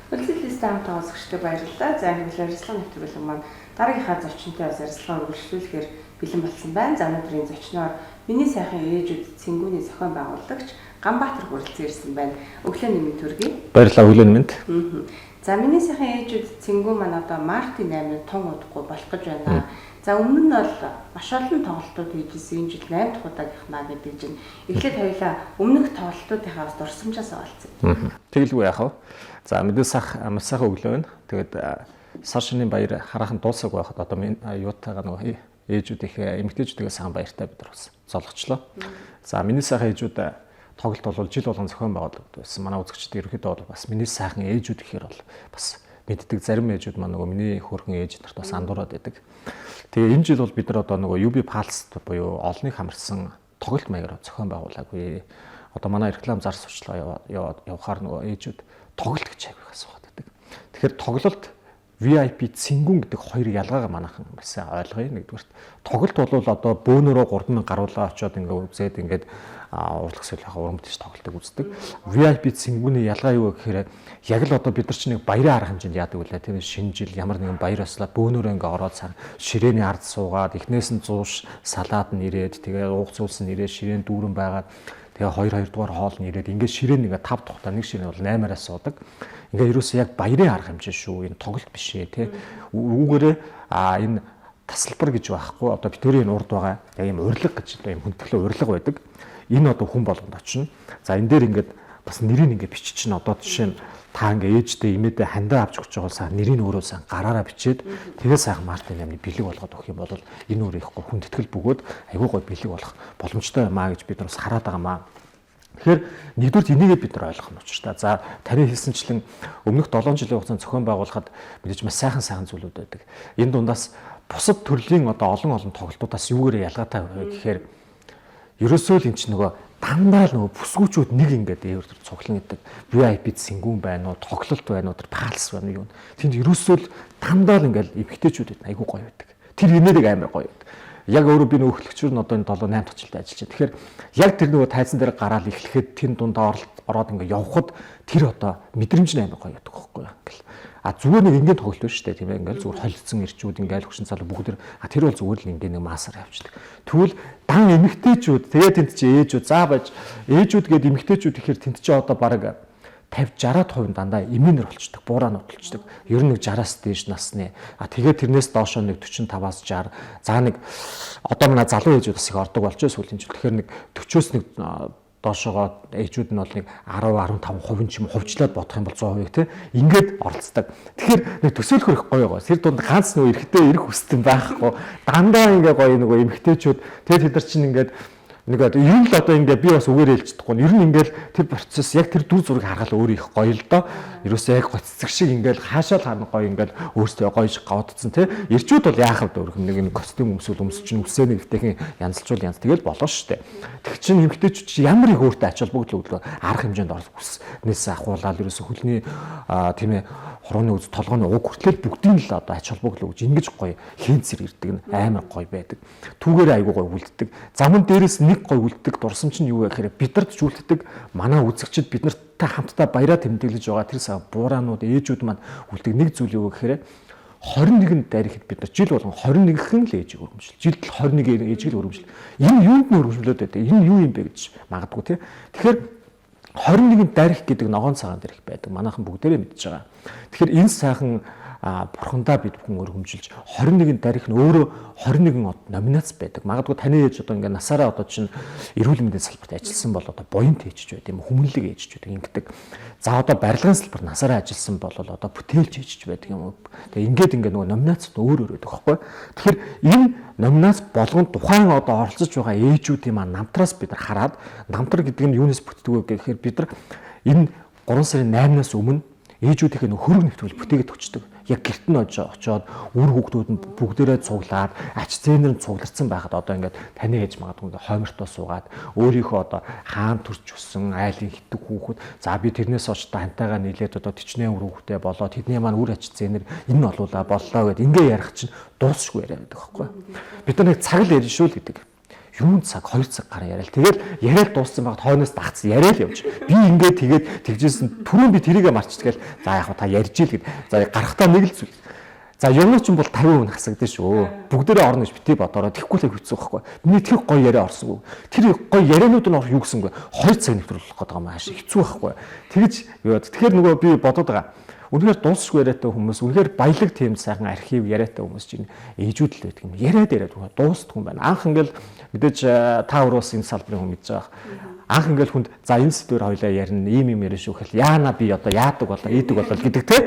Үлдэл листэ хамт тоосгчдод баярлалаа. За энэ ажиллагаа нэвтрүүлэг маань дараагийнхаа зочинтой бас ярилцлага үргэлжлүүлэхээр бэлэн болсон байна. За өнөөдрийн зочноор миний сайхан ээжүүд цэнгүүний зохион байгуулагч Ганбаатар хүрэлцэн ирсэн байна. Өглөө нэмийн төргий. Баярлалаа, өглөө нэмэнд. За миний сайхан ээжүүд цэнгүү маань одоо Марти 8-ны тун удахгүй болох гэж байна. За өмнө нь бол маш олон тоглолтууд хийжсэн. Энэ жил 8 дахь удаагийнхнаа гэдэг чинь эхлээд хоёлаа өмнөх тоглолтуудынхаа бас дурсамжаас олцсон. Тэгэлгүй яах вэ? За мэдээ маш сайхан өглөө байна. Тэгээд сар шинийн баяр хараахан дуусах байхад одоо юутайгаа нөгөө ээжүүдийнхээ эмэгтэйчүүдээ сайхан баяртай бид нар бас золгочлоо. За миний сайхан ээжүүд тоглолт бол жил болгон зохион байгуулагддаг байсан. Манай үзэгчид ерөөхдөө бол бас миний сайхан ээжүүд гэхээр бол бас мэддэг зарим ээжүүд маань нөгөө миний хөөрхөн ээж нарт бас андуураад байдаг. Тэгээ энэ жил бол бид нар одоо нөгөө UB Pulse буюу олныг хамарсан тоглолт маягаар зохион байгуулаагүй. Одоо манай реклам зар сурчлаа явахаар нөгөө ээжүүд тоглолт гэж аяг асуугаад байдаг. Тэгэхээр тоглолт VIP цэнгүүн гэдэг хоёр ялгаагаа манайхан байсан ойлгоё. Нэгдүгээр тоглолт бол одоо бөөнөрөө 3000 гаруулаа очиод үзээд ингээд урлаг солихоо урамтж тоглолтыг үздэг. VIP цэнгүүний ялгаа юу гэхээр яг л одоо бид нар чинь нэг баярын арга хэмжээнд яадаг үлээ. Тэр шинэ жил ямар нэгэн баяр ослоо бөөнөрөө ингээд ороод ширээний ард суугаад эхнээс нь зууш салаад нь ирээд тэгээ уух зүйлс нь ирээд ширээн дүүрэн байгаад тэгээ 2 дугаар хоол нь ирээд ингээд ширээн ингээ 5 тухтаа нэг ширээн бол 8-аас суудаг. Ингээ ерөөсөө яг баярын арга хэмжээ шүү. Энэ тоглолт биш ээ тий. Үүгээрээ энэ тасалбар гэж байхгүй. Одоо битүүрийн урд байгаа яг юм урилга гэж одоо юм хүндэтлээ урилга байдаг. Энэ одоо хүн болгонд очино. За энэ дээр ингээд бас нэрийг ингээ биччихнэ. Одоо жишээ нь та ингээ ээжтэй имээдээ хандаа авч өгч байгаа сайн нэрийг өөрөө сайн гараараа бичээд тэгээ сайхан Мартин амны бэлэг болгоод өгөх юм бол энэ өөр ихгүй хүндэтгэл бөгөөд айгүй гой бэлэг болох боломжтой юм аа гэж бид нар бас хараад байгаа маа. Тэгэхээр нэгдүгээр энийгээ бид нар ойлгох нь учиртай. За таны хэлсэнчлэн өмнөх 7 жилийн хугацаанд зохион байгуулахад мэдээж маш сайхан зүйлүүд байдаг. Энэ дундаас бусад төрлийн одоо олон тоглолтуудаас юугээр ялгаатай вэ гэхээр ерөөсөө л эн чинь нөгөө дандаа л нөгөө бүсгүүчүүд нэг ингээд ээвэр төр цуглан гэдэг VIP цэнгүүн байна уу, тоглолт байна уу, тэр палс байна юу. Тэнд ерөөсөө л дандаа л ингээд эмгтээчүүдэд айгүй гоё байдаг. Тэр инээрийг амар гоё байдаг. Яг өөрөө би нөгөө хөтлөгчөр нь одоо энэ 7 8 дахь жилдээ ажиллаж байна. Тэгэхээр яг тэр нөгөө тайзан дээр гараад эхлэхэд тэр дундаа ороод ингээд явхад тэр одоо мэдрэмж нь амар гоё байдаг байхгүй юу. Ингээл зүгээр нэг ингээд тоглолт байна шүү дээ тийм ээ. Ингээл зүгээр холилдсон ирчүүд ингээл хөшин цалуу бүгд тэр бол зүгээр л ингээд нэг маасаар явчихдаг. Тэгвэл дан эмэгтэйчүүд тэгээд тэнд чи ээжүүд заа байж ээжүүд гээд эмэгтэйчүүд ихээр тэнд чи одоо бараг 50-60% дандаа эмээнэр болчдөг, буураа нуталчдаг. Ер нь нэг 60-аас дээш насны. Тэгээд тэрнээс доошоо нэг 45-аас 60. За нэг одоо манай залуу ээжүүд бас их ордог болчихсон сүүлийн жил. Тэгэхээр нэг 40-оос нэг доошоогоо ээжүүд нь бол нэг 10-15% ч юм хувьчлаад бодох юм бол 100% тий. Ингээд оролцдог. Тэгэхээр нэг төсөөлөх их гоё гоо. Тэр дунд ганц нөгөө эрэгтэй эрэх хүсэлтэн байхгүй. Дандаа ингээ гоё нөгөө эмэгтэйчүүд тэгээд тэд нар чинь ингээд нэг ер нь л одоо ингээ би бас үгээр хэлж чадахгүй. Ер нь ингээл тэр процесс яг тэр дүр зургийг харахад өөр их гоё л доо. Ерөөсөө яг гоццэг шиг ингээл хаашаал харна гоё ингээл өөртөө гоё шиг гавдцсан тий. Ирчүүд бол яахав дөрөх нэг костюм өмсөл чинь үсээ нэгтэйхэн янзлжуул янз тэгэл болно шүү дээ. Тэг чин эмгтээч чи ямар их өөртөө ач холбогдол өглөө арга хэмжээнд орох хүснээс ахуулаад ерөөсөө хөлний тийм ээ хорооны үз толгойн уг хүртэл бүгдийн л одоо ач холбогдол өгж ингэж гоё хэнцэр ирдэг нь амар гоё байдаг. Түүгээр айгуу гоё үлддэг. Замун дээрээс нэг гоё үлддэг дурсамж нь юу вэ гэхээр бидэрт ч үлддэг манай үзэгчид биднэртэй хамтдаа баяраа тэмдэглэж байгаа тэр сая бураанууд ээжүүд маань үлддэг нэг зүйл юу вэ гэхээр 21-нд дайрахад бид нар жил болгон 21-хэн л ээжийг өргөмжлөл. Жилд 21 ээжийг л өргөмжлөл. Энэ юунд нь өргөмжлөөд байдаг? Энэ юу юм бэ гэж магадгүй тий. Тэгэхээр 21-нд дайрах гэдэг ногоон цагаан дээрх байдаг. Манайхан бүгдээрээ мэдж байгаа. Тэгэхээр энэ сайхан бурхандаа бид бүхэн өргөмжилж 21-нд дарих нь өөрөө 21 номинац байдаг. Магадгүй таны ээж одоо ингээ насаараа одоо чинь эрүүл мэндийн салбарт ажилласан бол одоо буянт ээжж байд юм, хүмүүнлэг ээжж байдаг ингэдэг. За одоо барилгын салбарт насаараа ажилласан бол одоо бүтээлч ээжж байдаг юм. Тэгээ ингээ нөгөө номинацд өөр байдаг байхгүй. Тэгэхээр энэ номинац болгон тухайн одоо оролцож байгаа ээжүүдийн маань намтраас бид нар хараад намтар гэдэг нь юунаас бүтдэг вэ гэхээр бид нар энэ 3 сарын 8-наас өмнө ээжүүдийнхээ хөрөг нэвтрүүл бүтээгээд өчтдөг. Яг гэрт нь очиод үр хүүхдүүд нь бүгдээрээ цуглаад ач зээнэр нь цугларсан байхад одоо ингээд таны ээж магадгүй ингээд хоймортоо суугаад өөрийнхөө одоо хаан төрч өссөн айлын хитэг хүүхэд за би тэрнээс очиж хантайгаа нийлээд одоо 48 үр хүүхдээ болоод тэдний маань үр ач зээнэр энэ болуулаа боллоо гэд ингээ ярих чинь дуусшгүй яриа байдаг байхгүй. Бид нар нэг цаг л ярина шүү л гэдэг. юун цаг 2 цаг гараа яриад. Тэгэл яриад дууссан байгаад хойноос дагцсан яриад явж. Би ингээд тэгээд тэгжсэн түрүүн би тэрийгэ марччихгээл за яг та ярьж ийл гэд. За гарахтаа нэг л зүйл. За юмнууд ч юм бол 50% хасагдсан шүү. Бүгдээрээ орно гэж битгий бодороо тэгэхгүй л хэцүү байхгүй. Миний тэр гоё яриа орсон. Тэр гоё ярианууд нь юу гэсэнгүй 2 цаг нэвтрүүлэх гээд байгаа юм ааш хэцүү байхгүй. Тэгэж юу. Тэгэхээр нөгөө би бодоод байгаа. Үнэхээр дуусахгүй яриатай хүмүүс, үнэхээр баялаг тийм сайхан архив яриатай хүмүүс чинь ээжүүд л байдаг юм. Яриад дуустдаг юм байна. Анх ингээл мэдээж та уруус энэ салбарын хүн мэдж байгаа. Анх ингээл хүнд за энэ сэдвээр хоёлаа ярина, ийм юм ярина шүү гэхэл яана би одоо яадаг болоо, ийдэг болоо гэдэг те.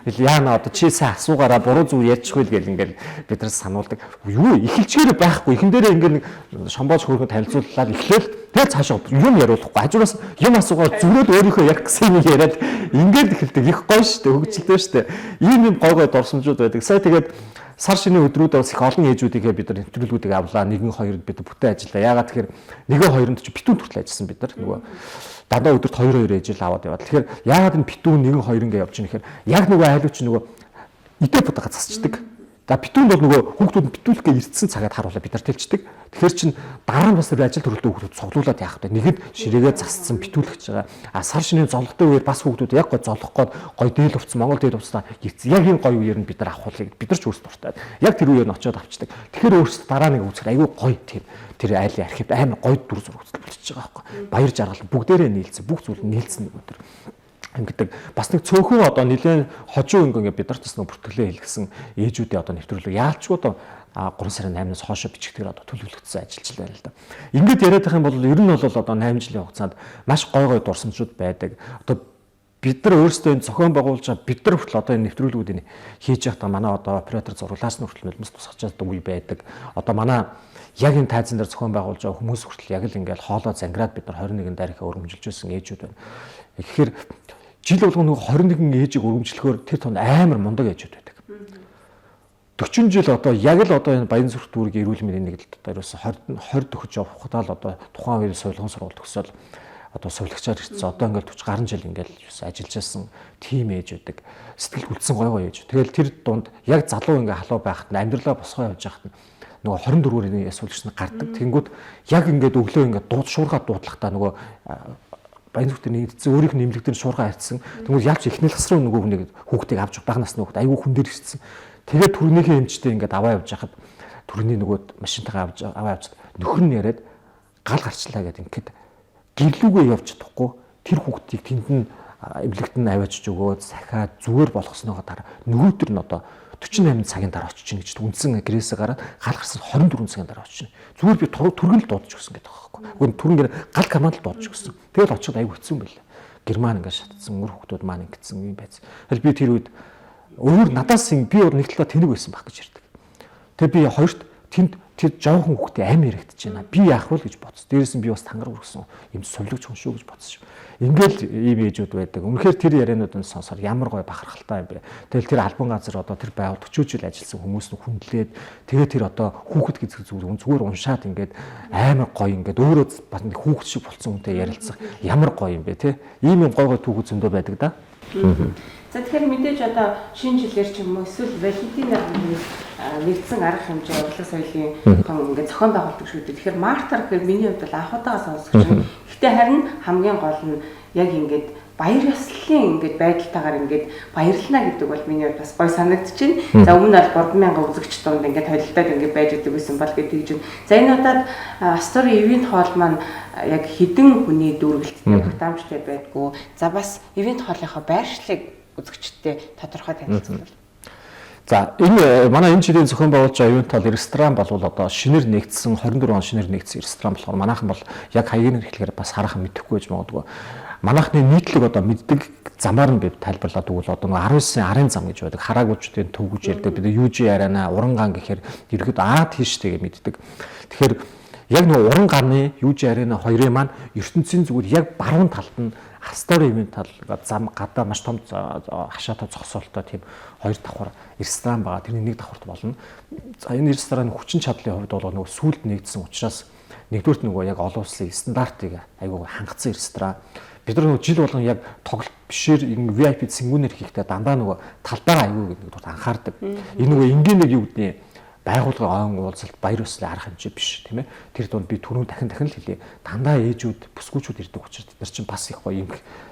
Яана одоо чи сайн асуугаараа буруу зүг ярьчихгүй л гэл ингээл биднээс сануулдаг. Юу эхэлчээр байхгүй. Эхэн дээрээ ингээл нэг шомбоож хөргөө танилцууллаад эхлээл тэгэл цаашаа юм яриулахгүй. Хажуураас юм асуугаад зүрээд өөрийнхөө ярих гэсэн юм яриад ингээд эхэлдэг. Их гоё штэ, хөгжилтэй штэ. Ийм гой дурсамжууд байдаг. Сая тэгээд сар шинийн өдрүүд бас их олон ээжүүдийнхээ бид нар нэвтрүүлгүүдийг авлаа. 1-2-д бид бүтэн ажиллаа. Яагаад тэгэхээр 1-2-нд ч битүүн хүртэл ажилласан бид нар. Нөгөө дандаа өдөрт 2-2 ээжэл аваад яваад. Тэгэхээр яагаад энэ битүүн 1-2 ингээ явж байгаа нэхэр яг нөгөө айлууч нөгөө идэ будаага засчдаг. За битүүнд бол нөгөө хүүхдүүд нь битүүлэхгээ ирдсэн цагаад харуулаад бид нар тэлчдэг. Тэгэхээр чин дараа нь бас ажил төрөлтөө хүүхдүүд цуглуулад яах вэ? Нэгэд ширээгээ засцсан битүүлэх гэж байгаа. А сар шинийн золготой үеэр бас хүүхдүүд яг гой золгох гээд гой дээл увцсан Монгол дээл увцсан гиз яг энэ гой үеэр нь бид нар авахыг бид нар ч өөрсдөө дуртай. Яг тэр үеэр нь очиод авчдаг. Тэгэхээр өөрсдөө дараа нэг үзэх айгүй гой тийм тэр айлын архивд амар гой дүр зураг үзэл болчихж байгаа байхгүй. Баяр жаргал бүгдээрээ нийлсэн, бүх зүйл нийлсэн нэг өдөр. Ингээд бас нэг цөөхөн одоо нэлээд хожуу ингээ бид нар бас нэг бүртгэлээ хэлгсэн ээжүүдээ одоо нэвтрүүлэг яалчгүй одоо 3 сарын 8-наас хоошо бичгтэр одоо төлөвлөгдсөн ажиллаж байна л да. Ингээд яриад байх юм бол ер нь бол одоо 8 жилийн хугацаанд маш гой дурсамжууд байдаг. Одоо бид нар өөрсдөө энэ зохион байгуулж байгаа бид нар хүртэл одоо энэ нэвтрүүлгүүдийг хийж байхдаа манай одоо оператор зурлаас нь хүртэл нулимс тусгаж чаддаг үе байдаг. Одоо манай яг энэ тайзан дээр зохион байгуулж байгаа хүмүүс хүртэл яг л ингээл хоолоо зангираад бид нар 21 дарихаа өргөмжилж байсан ээжүүд байна. Тэгэхээр жил болгоно 21 ээжийг өргөмжлөхөөр тэр тонд амар мундаг ээжүүд байдаг. 40 жил одоо яг л одоо энэ Баян зүрх дүүргийн эрүүл мэндийн нэгдэлт одоо ерөөсөн 20 төгөж явахтаа л одоо тухайн үеийн солихын сургалт төгсөөл одоо сувлагчаар ирсэн. Одоо ингээл 40 гаруй жил ингээл ажиллаж байсан тим ээж байдаг. Сэтгэл хүлцэн гой ээж. Тэгэл тэр дунд яг залуу ингээ халуу байхад нь амьдралаа босгоо явж байхад нь нөгөө 24-ийн ясуулагч нь гардаг. Тэнгүүд яг ингээд өглөө ингээд шуургаад дуудлахтаа нөгөө Баян зүрхтэр нэгдсэн өөрийнх нь нэмлэгдэр шуургаа харьцсан. Тэнгүүд явж эхнэл хасруу нөгөө хүнийг хүүхдийг авч баг насны хүүхд айгүй хүн дээр ирсэн. Тэгээд түрнийхээ эмчтэй ингээд аваа явж хахад түрний нөгөө машинтайгаа аваа явж нөхөр нь яриад гал гарчлаа гэдэг ингээд гэрлүүгээ явж чадахгүй тэр хүүхдийг тэнд нь эмнэлэгт нь аваачж өгөөд сахиад зүгээр болгосноогоо дараа нөгөөдөр нь одоо 48 цагийн дараа очиж чинь гэж үндсэн гэрээсээ гараад гал гарсан 24 цагийн дараа очиж. Зүгээр би түргэн л дуудаж өгсөн гэдэг байгаа байхгүй. Үгүй түргэн гал камаад л дуудаж өгсөн. Тэгэл очиод аяг хэцүү юм байлаа. Герман ингээд шатцсан мөр хүүхдүүд маань ингэсэн юм байц. Тэгэл би тэр үед өөр надаас би өөр нэг талаа тэнэг байсан баг гэж ярьдаг. Тэгээ би хоёрт тэнд тэр жоохон хүүхдээ амь яригдэж байна. Би яах вэ гэж бодсон. Дээрээс нь би бас тангар өргсөн. Юм сувлагч хүн шүү гэж бодсон шүү. Ингээл ийм ээжүүд байдаг. Үнэхээр тэр яриануудын сонсоор ямар гоё бахархалтай юм бэ. Тэгэл тэр албан газар одоо тэр байгууллагч жил ажилласан хүмүүс нь хүндлээд тэгээ тэр одоо хүүхэд гэдэг зүгээр уншаад ингээд амар гоё ингээд өөрөө бас нэг хүүхэд шиг болцсон хүнтэй ярилцах ямар гоё юм бэ те. Ийм юм гоё түүхүүд зөндөө байдаг да. За тэгэхээр мэдээж одоо шинэ жилээр ч юм уу эсвэл Валентинаар нэгдсэн арга хэмжээ урлаг соёлын том ингээд зохион байгуулдаг шүү дээ. Тэгэхээр мартер гэхээр миний хувьд бол анх удаага сонсогч юм. Гэхдээ харин хамгийн гол нь яг ингээд баяр ёслолын ингээд байдалтайгаар ингээд баярлана гэдэг бол миний хувьд бас гой санагдчихэв. За өмнө нь бол 3000 үзэгч дунд ингээд холилдоод ингээд байж байгаа байсан бол гэдэг чинь. За энэ удаад Story Event Hall маань яг хідэн хүний дүүргэлттэй багтаамжтай байдгүй. За бас Event Hall-ийнхаа байршлыг үзэгчдтэй тодорхой танилцуулбал. За энэ манай энэ жилийн зохион байгуулж байгаа Event Hall ресторан бол одоо шинээр нэгдсэн 24 он шинээр нэгдсэн ресторан болохоор манайхан бол яг хаягийн хэрэглэхээр бас хараахан мэдэхгүй байж магадгүй. Манайхны нийтлэг одоо мэддэг замаар нь би тайлбарлаад өгвөл одоо 19-ийн арын зам гэж байдаг. Хараагуучдын төв гэж ярьдаг. Бид UG арена, Урангаан гэхээр ерөөд Аад хийштэйгээ мэддэг. Тэгэхээр яг нэг Урангааны UG арена хоёрын маань ертөнцийн зүгээр яг баруун талд нь Story Event Hall зам гадаа маш том хашаатай зогсоолтой тийм хоёр давхар ресторан байгаа. Тэрний нэг давхарт болно. За энэ ресторан хүчин чадлын хувьд бол нөгөө сүүлд нэгдсэн учраас нэгдүгürt нөгөө яг олон улсын стандартыг айгүй хангацсан ресторан. Бид нар нөгөө жил болгон яг тоглолт бишээр VIP цэнгүүнээр хийхдээ дандаа нөгөө талбайгаа айгүй гэдэг нь анхаардаг. Энэ нөгөө энгийн нэг юу гэдэг байгууллагын уулзалт баяр ёслолын арга хэмжээ биш тийм ээ. Тэр дунд би түрүү дахин л хэлье. Дандаа ээжүүд, бүсгүүчүүд ирдэг учраас бид нар чинь бас их гоё юм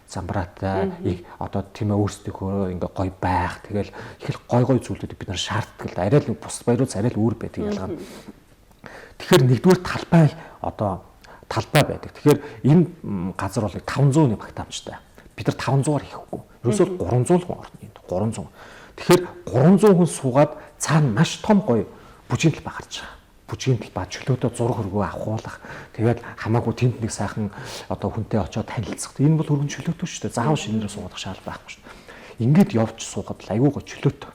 замбраатай одоо тийм ээ өөрсдөө ингээ гоё байх. Тэгэл их л гоё зүйлүүдийг бид нар шаарддаг л арай л бус баярууд арай л өөр байдаг ялгаа. Тэгэхээр нэгдүгээр талбай талбай байдаг. Тэгэхээр энэ газар бол 500-ны багтаамжтай. Бид нар 500-аар хийхгүй. Ерөөсөө 300 хүн орно энд. 300. Тэгэхээр 300 хүн суугаад цаана маш том гоё бүжгийн талбай гарч байгаа. Бүжгийн талбай чөлөөтэй зураг хөргөө авахуулах. Тэгээд хамаагүй тэнд нэг сайхан хүнтэй очиод танилцах. Энэ бол хөргөн чөлөөтэй шүү дээ. Заавал шинээрээ суугах шаардлага байхгүй шүү дээ. Ингээд явж суугаад л айгүй гоё чөлөөтэй.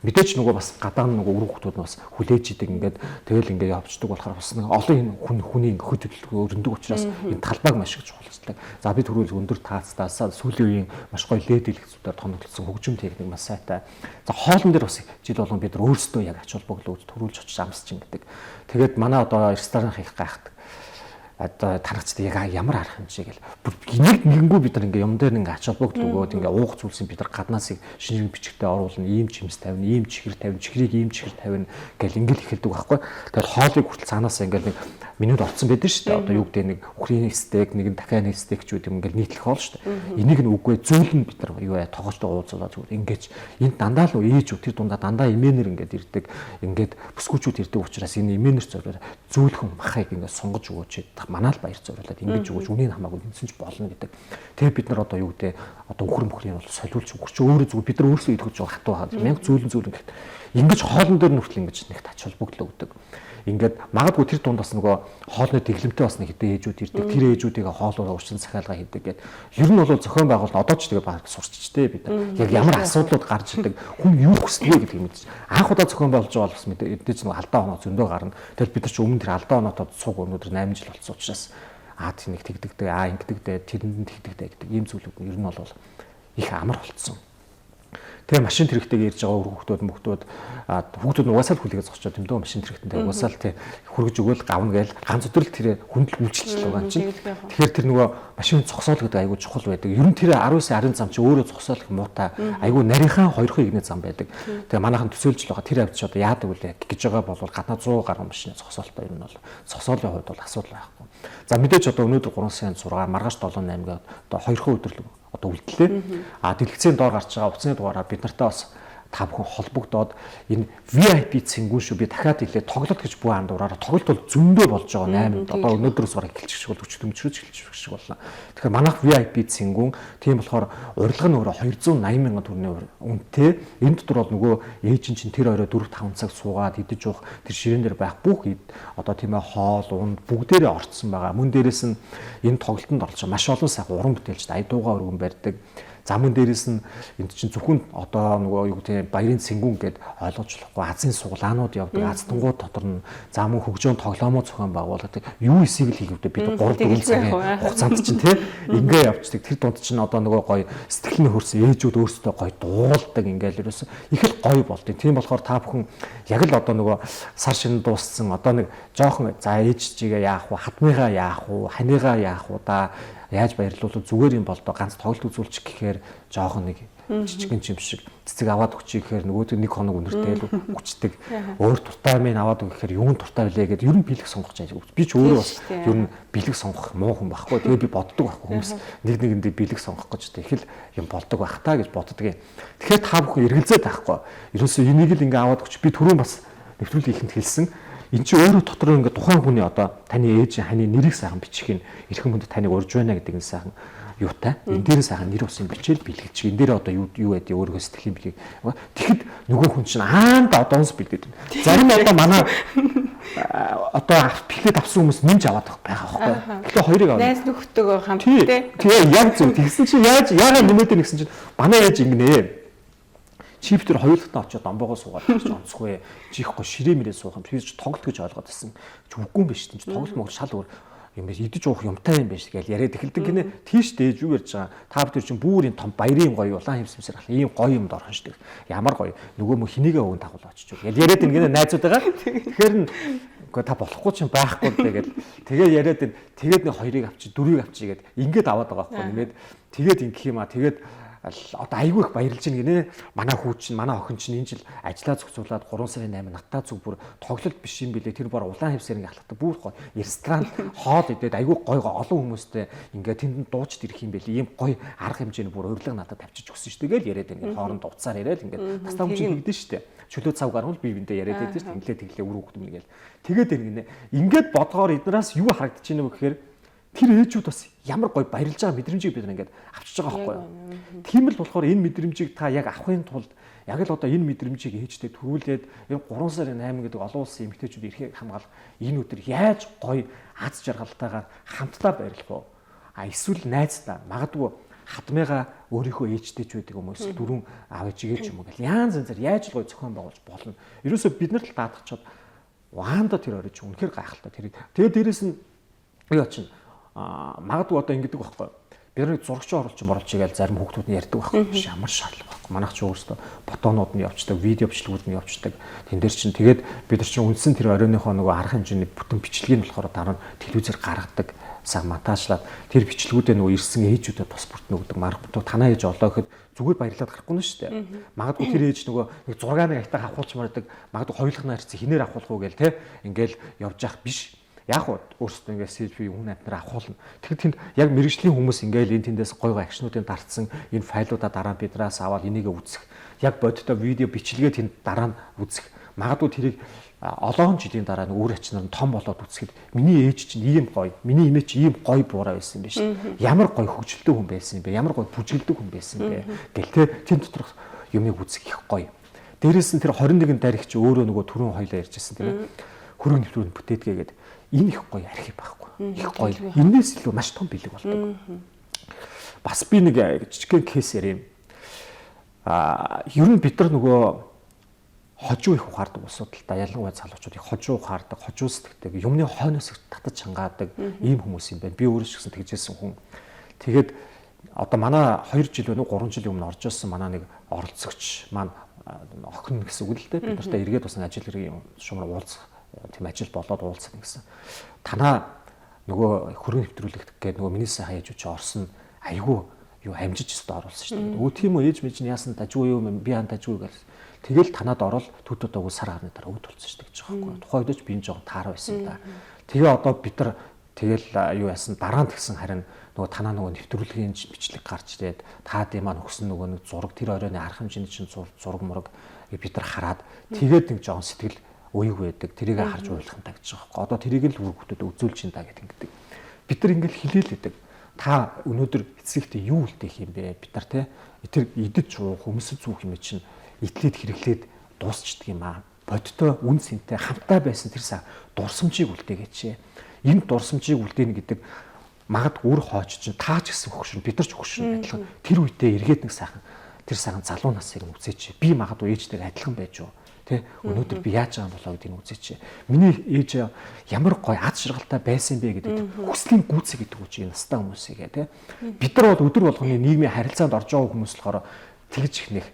Мэдээч нөгөө бас гадаа нөгөө өргөн хүмүүс бас хүлээж идэг ингээд тэгэл ингээд явждаг болохоор бас нэг олон хүний ингээд хөт хөдөлгөөн өрнөдөг учраас энэ талбайг маш их чухалчдаг. За би түрүүл өндөр таацтаасаа сүүлийн үеийн маш гоё лед дэлгэцүүдээр тоногдсон хөгжим техник маш сайтай. За хоолн дээр бас жил болгон бид нар өөрсдөө яг ач холбогдол төрүүлж очиж амсчин гэдэг. Тэгээд манай одоо ресторан хийх гайхдаг. Тархацтай яг ямар арга хэмжээ гэл нэггүй бид нар ингээ юм дээр ингээ ач холбогдол өгөөд ингээ уух зүйлсийн бид нар гаднаас шинжлэх бичгтээ оруулна, ийм чимс тавина, ийм чихэр тавина, чихрийг ийм чихэр тавина гэл ингээл ихэлдэг байхгүй. Тэгэл хоолыг хүртэл цаанаас ингээл нэг менюд орцсон байдаг шүү дээ. Одоо юу гэдэг нэг үхрийн стейк, нэг нь дахианы стейк ч үгүй юм ингээл нийтлэх хоол шүү дээ. Энийг нь үгүй зөөлн бид нар юу яа тоогоочтой уулзуулаад зүгээр ингээд энд дандаа л ээжүүд тэр дундаа дандаа имэнер ингээд ирдэг. Ингээд бүсгүүчүүд ирдэг учраас энэ имэнер зориор зөөлхөн махыг ингээд сунгаж өгөөч. Манай л баяр зориулаад ингэж өгөөж үнийн хамаагүй нэмсэн ч болно гэдэг. Тэгээ бид нар одоо юу гэдэг одоо өхөр мөхрийн бол солиулж өгч өөрөө зүгээр бид нар өөрсдөө идэвхэж байгаа хатуу хаад мянга зөөлөн гэдэг. Ингэж хоолн дээр нүртэл ингэж нэг тач холбогдлоо өгдөг. Ингээд магадгүй тэр дунд бас нөгөө хоолны дэглэмтэй бас нэг хэдэн ээжүүд ирдэг. Тэр ээжүүдийг хоолоор урьдчилан захиалга хийдэг гэдэг. Ер нь бол зохион байгуулалт одоо ч тэгээ баг сурччтэй бид нар. Яг ямар асуудлууд гарч ирдэг, хүн юу хүсдэг гэдгийг мэдчих. Анх удаа зохион байгуулж байгаа бол бас мэдээж нэг алдаа оноо зөндөө гарна. Тэгэл бид нар ч өмнө тэр алдаа оноотой цуг өнөдөр 8 жил болсон учраас тэнэг тэгдэгтэй, ингэдэгтэй, тэрэнд тэгдэгтэй гэдэг ийм зүйлүүд нь ер нь бол их амар болцсон. Тэгээ машин тэрэгтэйг ирж байгаа хүүхдүүд угаасаа л хүлээгээ зогсчоо тэмдөө машин тэрэгтэнтэй угаасаа л хөргөж өгөөл гавна гээл ганц өдөр л тэр хүндэл үйлчлэл байгаа чинь. Тэгэхээр тэр нөгөө машин зогсоол гэдэг айгүй чухал байдаг. Ер нь тэр 19 зам чи өөрөө зогсоол муутай айгүй нарийнхаа 2 игнэ зам байдаг. Тэгээ манайхан төсөөлж л байгаа тэр авч одоо яадаг вүлээ гэж байгаа бол гаднаа 100 гаруй машины зогсоолтой ер нь бол зогсоолын хувьд бол асуудал байхгүй. За мэдээж одоо өнөөдөр 3 сая 6 маргааш 7 8 гээд одоо 2 өдөр л одоо үлдлээ. Дэлгэцийн доор гарч байгаа утасны дугаараа бид нартай бас та бүхэн холбогдоод энэ VIP цэнгүүн шүү би дахиад хэлээ тоглолт гэж бүх андуураараа тоглолт бол зөндөө болж байгаа 8-нд одоо өнөөдрөөс бараг эхэлчих шиг бол өчтөмчрөж эхэлчих шиг болно. Тэгэхээр манайх VIP цэнгүүн тийм болохоор урилга нь өөрөө 280 мянган төгрөгийн үнэтэй. Энэ дотор бол нөгөө ээжин чинь тэр орой 4-5 цаг суугаад идэж уух тэр ширээн дээр байх бүх одоо тийм ээ хоол унд бүгдээрээ орцсон байгаа. Мөн дээрээс нь энэ тоглолтод орж байгаа маш олон сайхан уран бүтээлчд аядуугаа өргөн барьдаг. Замын дээрээс нь энд чинь зөвхөн одоо нөгөө юу гэдэг баярын цэнгүүн гэдээ ойлгож болохгүй азийн суглаанууд явдаг. Аздангууд дотор нь замын хөгжөөн тоглоомоо зохион байгуулдаг. Юу эсийг л хийгээвдээ бид 3-4 цагийн хугацаанд чинь тий ингээ явцдаг. Тэр дунд чинь одоо нөгөө гоё сэтгэлний хөрсөн ээжүүд өөрсдөө гоё дуулдаг ингээл ерөөсөн их л гоё болдгийг. Тийм болохоор та бүхэн яг л одоо нөгөө сар шинэ дууссан одоо нэг жоохон за ээж чигээ яах вэ? Хадмыгаа яах вэ? Ханыгаа яах вэ? Да яаж баярлуулах зүгээр юм болдоо ганц тоглолт үзүүлчих гэхээр жоохон нэг жижигэн чим шиг цэцэг аваад өгчих гэхээр нөгөөдөө 1 хоног өнөртэй л хүчдэг. Өөр туртай минь аваад өгөх гэхээр юун туртай билээ гэдээ ер нь бэлэг сонгох гэж би ч өөрөө бас ер нь бэлэг сонгох муу хүн байхгүй. Тэгээ би боддог байхгүй хүмүүс нэг нэгэндээ бэлэг сонгох гэж их л юм болдог байх таа гэж боддог. Тэгэхээр та бүхэн эргэлзээд байхгүй. Ерөөсөө энийг л ингээ аваад өгч би түрүүн бас нэвтрүүлгийн ихэнд хэлсэн. Энд чи өөрөө дотор ингээ тухайн хүний одоо таны ээж ханы нэрийг сайхан бичих нь эрхэм хүнд таныг урьж байна гэдэг нь сайхан юутай. Энэ дээр сайхан нэр усын бичээл бэлгэлчих. Энэ дээр одоо юу байдгийг өөрөө сэтгэлийн бэлэг. Тэгэхэд нөгөө хүн чинь аанда одоонс бэлдээд байна. Зарим одоо манай одоо бэлгээд авсан хүмүүс нэмж аваад байгаа байхгүй. Тэгэхээр хоёрыг аваа. Найз нөхдөөгөө хамтдээ. Тэгээ яг зөв. Тэгсэн чинь яагаад нэмээд нэгсэн чинь манай ээж ингэнэ. Чип дээр хоёулахтаа очиод домбоогоо суугаад гэж онцгүй. Чихгүй ширээ мэрээ суух юм. Тэр ч тоглолт гэж ойлгоод байсан. Ч үгүй юм биш тийм ч тоглолт мог шал өөр юм биш. Идэж уух юмтай юм биш гэж яриад эхэлдэг гинэ. Тийш дээж юу ярьж байгаа. Та бүхэн чинь бүрийн том баярын гоё улаан хэмсэмсэр гал ийм гоё юмд орхон штеп. Ямар гоё. Нөгөө мө хинийгээ өгөн дагуул очиж гэж яриад ингэнэ найзуудаагаа. Тэгэхээр та болохгүй ч юм байхгүй тэгээд тэгээ яриад тэгээд нэг хоёрыг авчи дөрвийг авчи гэд ингээд аваад байгаа байхгүй нэмээд тэгээд ингэх юм аа тэгээд одоо айгүй их баярлж байна гинэ. Манай хүү чинь манай охин чинь энэ жил ажиллаа зохицуулаад 3 сарын 8 надтай зүг бүр тоглолт биш юм билээ. Тэр бор улаан хевсэрийн алхахтаа бүр гоё ресторан хоол идээд айгүй гоё олон хүмүүстэй ингээд тэнд дуучид ирэх юм билээ. Ийм гоё арга хэмжээний бүр урилга надад тавьчих өгсөн шүү дээ. Тэгэл яриад ингээд хооронд уцаар яриад ингээд тастаа хүн чинь хийдэж шүү дээ. Чөлөө цав гарвал би бинтээ яриад байдаг шүү дээ. Тэглээ үр хөвгдөм нэгэл. Тэгээд иргэнэ. Ингээд бодгоор эднээс юу харагдаж байна вэ гэхээр тэр ээжүүд бас ямар гоё баярлж байгаа мэдрэмжийг бид ингээд авчиж байгаа байхгүй юу. Тийм л болохоор энэ мэдрэмжийг та яг авахын тулд яг л одоо энэ мэдрэмжийг ээжтэй төрүүлээд энэ 3 сарын 8 гэдэг олон улсын эмэгтэйчүүд эрхийг хамгаалах энэ өдөр яаж гоё аз жаргалтайгаар хамтдаа баярлах вэ? Эсвэл найздаа магадгүй хадмыгаа өөрийнхөө ээжтэй ч байдаг хүмүүс дөрөв аав ээжигээ ч юм уу гэл янз янзаар яаж л гоё зохион байгуулж болно. Ерөөсөө бид нар л даатгачаад угаанда тэр орж үнэхээр гайхалтай тэр. Тэгээд дээрэс нь юу чинь магадгүй одоо ингэдэг байхгүй. Бид нар зурагч оруулж игээл зарим хүүхдүүд нь ярьдаг байхгүй. Биш ямар шаардлага байхгүй. Манайх ч өөрсдөө фотонууд нь явуулдаг, видео бичлэгүүд нь явуулдаг. Тэн дээр чинь тэгээд бид нар чинь үндсэн тэр оройныхоо нөгөө арга хэмжээний бүтэн бичлэгийг болохоор дараа нь телевизээр гаргадаг. Саг монтажлаад тэр бичлэгүүдээ нөгөө ирсэн ээжүүдэд бас бүртнэ гэдэг маргатуу танаа ээж олоо гэхэд зүгээр баярлаад гарахгүй нь шүү дээ. Магадгүй тэр ээж нөгөө нэг 6-ны айтаа авахулч мардаг. Магадгүй хоёулахнаа ирсэн хинээр авахулах уу гээл те. Ингээл явж явах биш. Яг уу өөрсдөө ингээ селфи хүн амтнаар авахулна. Тэгэхээр тэнд яг мэрэгжлийн хүмүүс ингээл энэ тэндээс гой гой агшнуудын дартсан энэ файлуудаа дараа нь бидраас аваад энийгээ үзэх. Яг бодиттой видео бичлэгээ тэнд дараа нь үзэх. Магадгүй тэрийг олон жилийн дараа нь өөр ачнаар нь том болоод үзэхэд миний ээж чинь ийм гоё, миний эмээ чинь ийм гоё буураа байсан юм биш. Ямар гоё хөгжилтэй хүн байсан юм бэ? Ямар гоё бүжгэлдэг хүн байсан бэ? Гэл те тэн доторх юмыг үзэх их гоё. Дээрээс нь тэр 21 даригч өөрөө нөгөө түрүүн хоёлаа ярьжсэн тийм ээ. Хөрөг нэвтрүүлэг бүтээдгээгээд энэ их гоё архив байхгүй. Их гоё. Энээс илүү маш том бэлэг болдог. Бас би нэг жижигхэн кейс ярив. Ер нь бид нар нөгөө хожуу их ухаардаг улсууд л да ялангуяа залуучууд их хожуу ухаардаг, хожуу сэтгэдэг, юмны хойноос их татаж чангаадаг ийм хүмүүс юм байна. Би өөрөө ч гэсэн тэгжсэн хүн. Тэгээд одоо манай 2 жил өнөө 3 жилийн өмнө орж ирсэн манай нэг оролцогч маань охин гэсэн үг л дээ. Бид нартай эргээд бас ажил хэргийн шуумар уулзах тийм ажил болоод уулзсан гэсэн. Танаа нөгөө хөрөнгө нэвтрүүлэгт гээд нөгөө миний сайхан ээж үчи орсон айгүй юу амжиж өстө оруулсан шүү дээ. Өө тийм үү ээж мэж нь яасан дажгүй юу би ан дажгүй гэж. Тэгэл танаад орол төдөө дагуу сар гарны дараа өвд болсон шүү дээ гэж байгаа байхгүй. Тухайд ч би энэ жоохон таараа байсан да. Тэгээ одоо бид нар тэгэл юу яасан дараа нь тэгсэн харин нөгөө танаа нөгөө нэвтрүүлгийн бичлэг гарч ирээд таадын маань өгсөн нөгөө нэг зураг тэр оройны арга хэмжээний чинь зураг мураг бид нар хараад тэгээд нэг жоохон сэтгэл уйг байдаг. Тэрийг харж ойлгох юм та гэж байгаа байхгүй. Одоо тэрийг л хүүхдүүдэд үзүүлж ин та гэдэг. Бид нар ингээл хэлээл байдаг. Та өнөөдөр эцэгтэй юу үлдээх юм бэ? Бид нар те тэр идэж уух хүмүүсд зүүх юм чинь итлээд хэрэглээд дуусчдаг юм аа. Бодтой үн сэнтэй хамтаа байсан тэр сан дурсамжийг үлдээгээч. Энэ дурсамжийг үлдээнэ гэдэг магадгүй өөр хооч чинь таа ч гэсэн хөгшин бид нар ч хөгшин адилхан тэр үедээ эргээд нэг сайхан тэр сайхан залуу насыг үзээч. Би магадгүй ээжтэйг адилхан байж юу. Тэ өнөөдөр би яаж байгаа болоо гэдгийг үзээч. Миний ээж ямар гоё аз жаргалтай байсан бэ гэдэг хүслийн гүйцэг гэдэг үг чинь настай хүмүүсийгээ тэ. Бид нар бол өдөр болгоны нийгмийн харилцаанд орж байгаа хүмүүс болохоор тэгж их нэг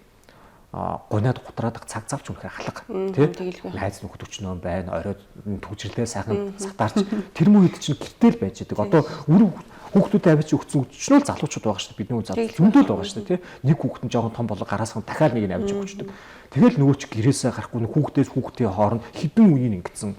гунаад гутраад цаг завч үнэхээр халга тий найз нөхөд өчнөө байна оройд төгжрлээ сайхан сатаарч тэр мөн хэд чинь гэртэл байж байгаа. Одоо үр хүүхдүүдэд авчиж өгсөн өчнөө залуучууд байгаа шүү дээ. Бидний залуу зөндөл байгаа шүү дээ тий. Нэг хүүхэд нь жоохон том болоо гараасхан дахиад нэг нь авчиж өгчдөг. Тэгэл нөгөө ч гэрээсээ гарахгүй хүүхдийн хооронд хідэн үеийн ингэсэн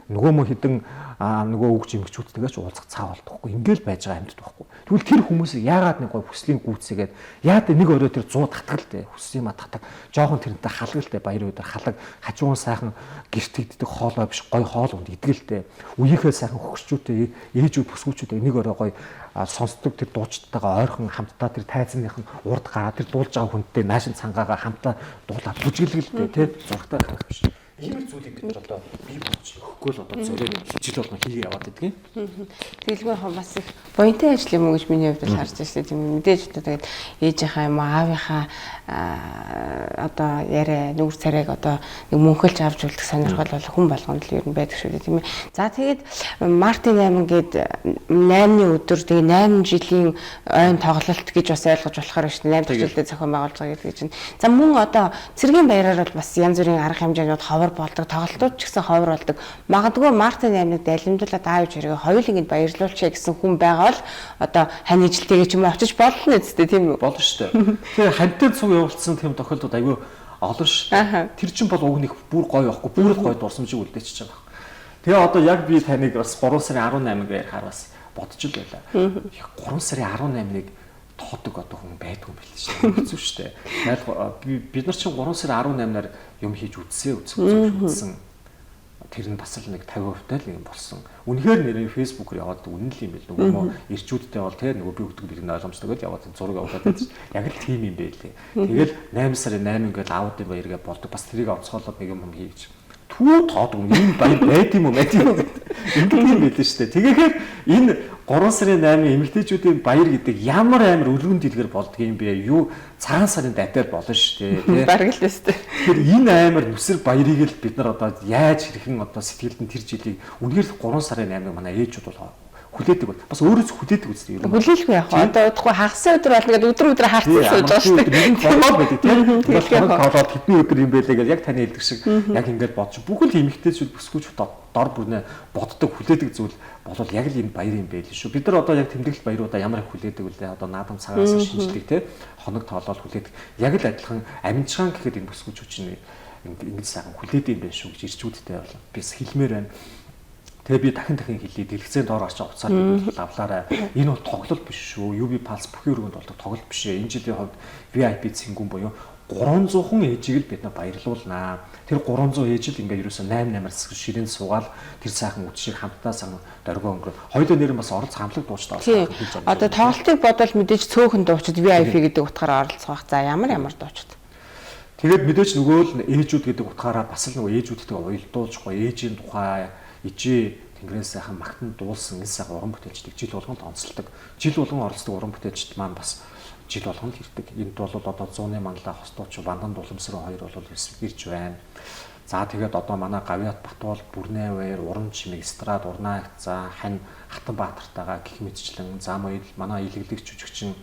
нөгөө мө хідэн нөгөө өгч эмгчүүдтэйгээ ч уулзах цаа болдохгүй. Ингээл байж байгаа амьд байхгүй. Тэгвэл тэр хүмүүсийг яагаад нэг гой хүслийн гүйцээгээд яад нэг орой тэр 100 татгалтай хүслийн мат татаг жоохон тэрнтэй халгалтай баяр өдөр халаг хажуун сайхан гэртэгддэг хоолой биш гой хоол унд идгэлтэй үеийнхээ сайхан хөгшчүүтэй ээжүүд бүсгүүчүүд нэг орой гой сонсдог тэр дуучдтайгаа ойрхон хамтдаа тэр тайзныхын урд гараа тэр дуулж байгаа хүнтэй наашин цангаагаа хамтаа дуулаад бүжгэлгэлтэй тий зургтай гарах биш. Ийм зүйлийг бид одоо бий болж өгөхгүй л одоо зөвлөд жил болгон хийгээ яваад байдгийг. Тэгэлгүй хаа бас их буянтай ажил юм уу гэж миний хувьд л харж байна шүү дээ. Тийм мэдээж одоо тэгээд ээжийнхаа юм аавынхаа одоо яриа нүгэр царайг одоо нэг мөнхөлж авч үлдэх сонирхол бол хүн болгонд л ер нь байдаг шүү дээ тийм ээ. За тэгээд Мартин 8 гээд 8-ны өдөр тэгээд 8 жилийн ойн тоглолт гэж бас ойлгож болохоор шүү дээ. 8 дахь жилдээ зохион байгуулж байгаа гэдэг чинь. За мөн одоо цэргийн баяраар бол бас янз бүрийн арга хэмжээнүүд ховор болдог. Тоглолтууд ч гэсэн ховор болдог. Магадгүй Мартин 8-ыг далимдуулаад аав хэрэг хоёулынг баярлуулчихъя гэсэн хүн байгаа бол одоо хань ижилтэйгээ ч юм уу очиж болно үсттэй тийм үү? Болно шүү дээ. Тэгээ хантай цуг явуулсан тийм тохиолдод аюу олон шүү дээ. Тэр чинь бол уг нэг бүр гоё байхгүй, бүр л гоё дурсамжийг үлдээчихэж байгаа. Тэгээ одоо яг би таныг бас 3 сарын 18-ыг ярихаар бас бодож л байлаа. 3 сарын 18-ыг тоодог одоо хүн байдгүй юм биш үү? Хэцүү шүү дээ. Бид нар чинь 3 сарын 18-аар юм хийж үзсэн. Тэр нь бас л нэг 50% тал юм болсон. Үнэхээр нэрээ фэйсбүүкээр яваад үнэн л юм бэл нөгөө ирчүүдтэй бол тэр нөгөө би өгдөг бэлэг ойлгомжтой гэж яваад зураг аваад байдаг. Яг л тийм юм байлээ. Тэгэл 8 сарын 8 ингээл аудын баяргээ болдог. Бас тэрийг онцгойлоод нэг юм хийж түү тоод юм баяр байд юм уу гэдэг юм байлээ шүү дээ. Тэгэхээр энэ 3 сарын 8-ны эмэгтэйчүүдийн баяр гэдэг ямар амар өргөн дэлгэр болдгийм бэ? Юу цагаан сарын датаар болно шүү дээ. Бараг л өстэй. Тэгэхээр энэ амар нүсэр баярыг л бид нар одоо яаж хэрхэн одоо сэтгэлд нь тэр жилийг үнэхээр 3 сарын 8-ыг манай ээжүүд бол хүлээдэг бол бас өөрөөс хүлээдэг үстэй юм. Хүлээлгүй яг одоо удахгүй хагас өдөр болно гэдэг өдөр хагас сууж байгаа шүү дээ. Нэг болоод байдаг тийм. Тэгэхээр тоолоод хэдний өдөр юм байлээ гэж яг таны хэлдэг шиг яг ингэж бодож бүхэл эмэгтэйчүүд бүсгүүч дор бүрнээ боддог хүлээдэг зүйл болол яг л энэ баяр юм байл шүү. Бид нар одоо яг тэмдэглэл баяруудаа ямар их хүлээдэг үлээ одоо наадам цагаас шинжлэх тийм хоног тоолоод хүлээдэг. Яг л адилхан амжиргаан гэхэд энэ бүсгүүчүүд чинь ингэж сайхан хүлээдэг юм байх шүү гэж ирчүүдтэй бол бис хэлмээр байна. Тэгээ би дахин хэлье дэлгэцэн доор очиж уцаар авлаарай. Энэ бол тоглолт биш шүү. UB Pulse бүхэн өргөнд болдог тоглолт биш ээ. Энэ жилийн хувьд VIP цэнгүүн буюу 300 хүн ээжийг л бид нар баярлуулнаа. Тэр 300 ээж л ингээ ерөөсөө 8-8-аар ширээн суугаал тэр сайхан үдшийг хамтдаа сан дөргөө өнгөрөө. Хоёулаа нэр нь бас оролц хамтлаг дуучдаа хэлж байгаа. Одоо тоглолтыг бодвол мэдээж цөөхөн дуучид VIP гэдэг утгаараа оролцох. За ямар дуучид. Тэгээд мэдээж нөгөө л ээжүүд гэдэг утгаараа бас л нөгөө ээжүүдтэй уялдуулж гоё ээжийн тухай ижээ тэнгэрээс сайхан магтан дуулсан энэ сайхан уран бүтээлчдийг жил болгонд онцолдог. Жил болгон оролцдог уран бүтээлчд маань бас жил болгонд ирдэг. Энд бол одоо 100-ны манлаа хостооч бандан дуламсрын хоёр бол ирж байна. За тэгээд одоо манай Гавьяат Батуул, Бүрнээ баяр, Уран чимэг, Эстрад, Урнаагт, за Хань Хатанбаатартайгаа гих мэтчлэн, за манай илэглэгч жүжигчин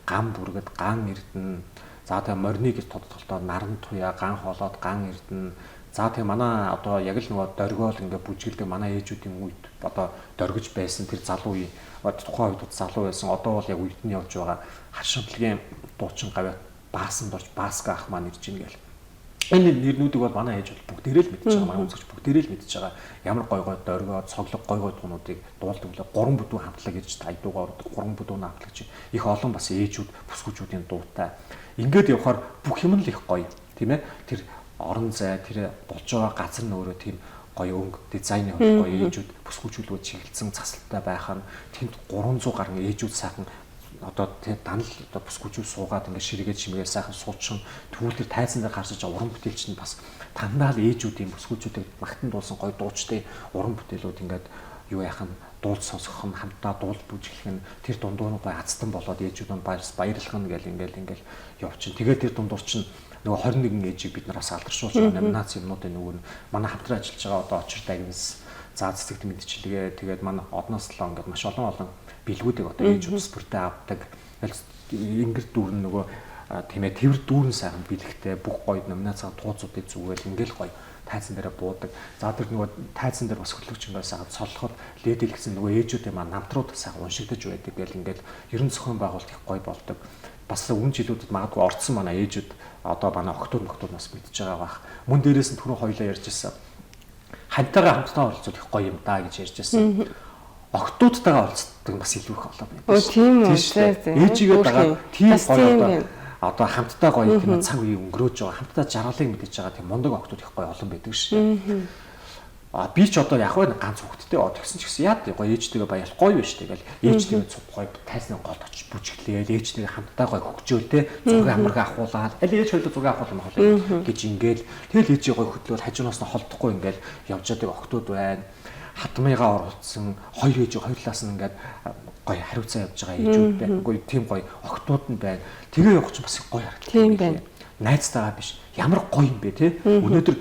Ган бүргэд, Ган Эрдэнэ, за тэгээд Морины гэж тодтолтоо Наран Туяа, Ган хоолоод, Ган Эрдэнэ. За тэгээ манай одоо яг л нөгөө дөргөөл ингээ бүжгэлдэг манай ээжүүдийн үед одоо дөргиж байсан тэр залуу үе тухайн үед залуу байсан одоо бол яг үед нь явж байгаа хашимтлагийн дуучин Гавьяат Баасан дорж Бааска ах маань ирж ийн гэл. Энэ нэрнүүдийг бол манай ээж бол бүгдээрээ л мэдчихэж байгаа манай үзэгч бүгдээрээ л мэдчихэж байгаа. Ямар гой дөргөө цоглог гой туунуудыг дуулдаг лээ 3 бүдүүн хамтлаг гэж айдуугаар ордог 3 бүдүүн хамтлаг чи их олон бас ээжүүд бүсгүүчүүдийн дуутай. Ингээд явхаар бүх юм л их гоё тийм ээ тэр орон зай тэр болж байгаа газар нь өөрөө тийм гоё өнгө дизайны гоё ээжүүд бүсгүүчүүлгүүд чиглэлсэн цасалтай байх нь тэнд 300 гаруй ээжүүд сайхан одоо тэр данал одоо бүсгүүчүүд суугаад ингээ ширээгээд чимээгээр сайхан суучин түүл тэр тайзан дээр гарч байгаа уран бүтээлч нь бас тандаа л ээжүүдийн бүсгүүчүүдийг магтан дуулсан гоё дуучтай уран бүтээлүүд ингээд юу яах нь дуулж сонсгох нь хамтдаа дуул бүжиглэх нь тэр дундуур нь гоё азтан болоод ээжүүд нь баярлах нь гэл ингээл явчихин. Тэгээд тэр дундуур чинь нөгөө 21 ээжийг бид нараас алдаршуулж байгаа номинац юмнуудын нөгөө манай хамтран ажиллаж байгаа одоо очир дагнас заа цэцэгт мэдчилгээ тэгээд манай одноос л ингээд маш олон бэлгүүдийг одоо ээжүүд спорттой авдаг ингэр дүүрэн нөгөө тийм ээ тэрвэр дүүрэн сайхан бэлэгтэй бүх гоё номинацаа тууцуудыг зүгээл ингээл гоё тайзан дээр буудаг. За тэр нөгөө тайзан дээр бас хөтлөгч ингээд сайхан цоллоход лэдэл гэсэн нөгөө ээжүүдийн маань намтрууд сайхан уншигдаж байдаг гэл ингээл ерөн зохион байгуулалт их гоё болдог. Бас өмнө жилүүдэд магадгүй орцсон манай ээжүүд одоо манай охтууд нас мэдж байгаа бах. Мөн дээрээс нь түрүү хоёлаа ярьж ирсэн. Хантайгаа хамтдаа оролцоод их гоё юм да гэж ярьж ирсэн. Охтуудтайгаа оролцдог бас илүү их болоод байна. Тийм үү. Ээжигээ дагаад тийм гоё одоо хамтдаа гоё тийм цаг үеийг өнгөрөөж байгаа. Хамтдаа жаргалыг мэдэж байгаа тийм мундаг охтууд их гоё олон байдаг шээ. Би ч одоо яг нэг ганц хүүхэдтэй тэгсэн ч гэсэн яа гоё ээжтэйгээ баярлах гоё биш тэгэл ээжтэйгээ цуг гоё тайсны голд очиж бүжиглээл ээжтэйгээ хамтдаа гоё хөгжөөл те зураг амарга ахуулаад аль ээж хоёулаа зураг ахуулах юм гэж ингээл тэгэл ээжээ гоё хөтлөөл хажуунаас нь холдохгүй ингээл явж байгаа охтууд байна. Хатмыгаа оруулсан хоёр ээж хоёрлаас нь ингээд гоё хариуцаа явж байгаа ээжүүд байна. Гоё тийм гоё охтууд нь байна. Тэгээ явах чинь бас гоё харагдав. Тийм байна. Найзтайгаа биш ямар гоё юм бэ те өнөөдөр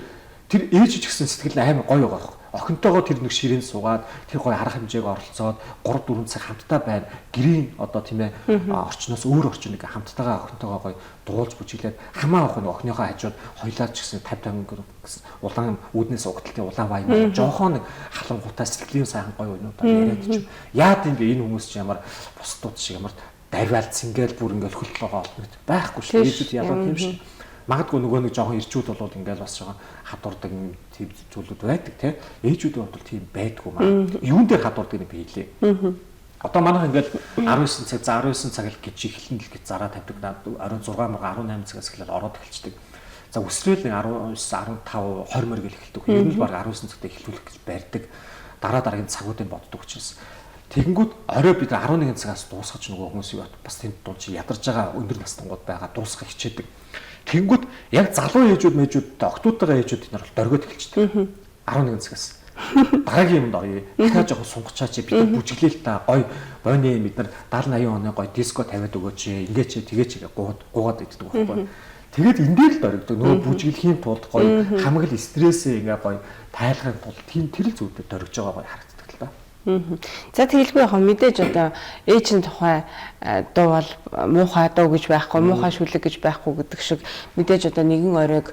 тэр ээж ч гэсэн сэтгэл амар гоё байгаа. охинтойгоо тэр нэг ширээнд суугаад тэр гоё арга хэмжээг оролцоод 3 4 цаг хамтдаа байна. Гэрийн одоо тийм ээ орчноос өөр орчин нэг хамттайгаа охинтойгоо гоё дуулж бүжиглээд хамаа авах нэг охиныхоо хажууд хоёлаа ч гэсэн 50 гэсэн улаан үүднээс угталтын улаан вайн жоохон нэг халангуутаа сэтгэлийн сайхан гоё өнүүдээр яриад чи. Яад юм бэ энэ хүмүүс чи ямар бусдууд шиг ямар давиалц ингээл бүр ингээл хөлтлөгөө олно гэдэг байхгүй шүү. Ээжүүд ялгаа тийм шүү. Магадгүй нөгөө нэг жоохон ирчүүд бол ингээл бас жоохон хадуурдаг юм тийм зүйлүүд байдаг тий. Ээжүүдийн хувьд тийм байдгүй маа. Юун дээр хадуурдаг юм бэ хэлээ. Одоо манайх ингээл 19 цаг за 19 цаг л гэж эхлэн л гэж зараа тавьдаг. Оройн 6 мөргө 18 цагаас эхлээд ороод эхэлчихдэг. За өсрөөл нэг 19 15 20 мөр гэл эхэлдэг. Ер нь бол 19 цагтаа эхлүүлэх гэж барьдаг. Дараагийн цагуудыг боддог учраас. Тэгэнгүүт орой бид 11 цагаас дуусгаж нөгөө хүмүүс юу бас тэнд дунд чи ядарч байгаа өндөр настангууд байгаа дуусгах хичээдэг. Тэгэнгүүт яг залуу ээжүүд мэжүүдтэй октоотойгоо ээжүүд энэ бол дөргөөд эхэлчихдэг. 11 цагаас. Дараагийн юмд орё. Дахиад жоохон сунгачаач бид бүжиглээл та гой бойны бид нар 70 80 оны гой диско тавиад өгөөч. Ингээч тэгээч гуугаад иддэг байхгүй. Тэгээд энэ дээр л дөрөгдөг. Нөгөө бүжиглэхийн тулд гой хамаг л стрессээ ингээ гой тайлахын тулд тийм тэр л зүйлүүд дөрөгж байгаа гой харагддаг л да. За тэгэлгүй яг мэдээж одоо ээжийн тухай дуу бол муухай дуу гэж байхгүй, муухай шүлэг гэж байхгүй гэдэг шиг мэдээж одоо нэгэн оройг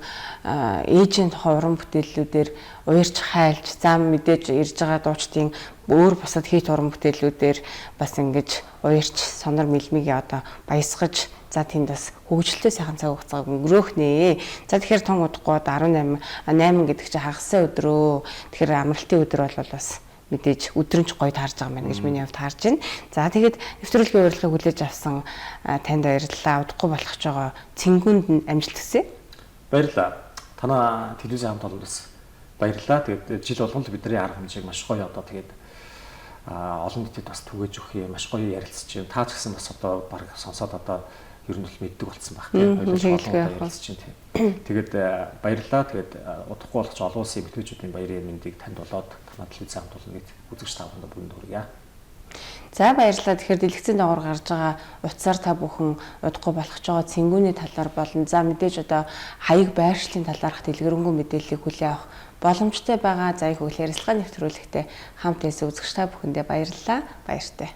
ээжийн тухай уран бүтээллүүдээр уярч хайлж зам мэдээж ирж байгаа дуучдын өөр бусад хийт уран бүтээллүүдээр бас ингэж уярч сонор мэлмигээ одоо баясгаж за тэнд бас хөгжилтэй сайхан цаг хугацааг өнгөрөөх нэ. За тэгэхээр тун удахгүй 18 8 гэдэг чинь хагасаа өдрөө. Тэгэхээр амралтын өдөр бол бас мэдээж өдрөнч гоё таарж байгаа юм байна гэж миний хувьд харж байна. За тэгээд нэвтрүүлгийн урилгыг хүлээж авсан танд баярлалаа. Удахгүй болох ч байгаа цэнгүүнд нь амжилт хүсье. Баярлалаа. Танаа телевизийн хамт олоноос баярлалаа. Тэгээд жил болгон л бидний арга хэмжээг маш гоё одоо тэгээд олон нийтэд бас түгээж өгөх юм маш гоё ярилцж байна. Та ч гэсэн бас одоо баг сонсоод одоо ер нь бол мэддэг болсон байх тийм ярилцж байна тийм. Тэгээд баярлалаа. Тэгээд удахгүй болгоч олон улсын эмэгтэйчүүдийн баярын мэндийг танд болоод танаа телевизийн хамт олонны үзэгч та бүхэнд бүгд хүргье. За баярлалаа. Тэгэхээр дэлгэцийн доогоор гарч байгаа утсаар та бүхэн удахгүй болох ч байгаа цэнгүүний талаар болон за мэдээж одоо хаяг байршлын талаарх дэлгэрэнгүй мэдээллийг хүлээн авах боломжтой байгаа. За их үйл ярилцлага нэвтрүүлэгтээ хамт байсан үзэгч та бүхэндээ баярлалаа. Баяртай.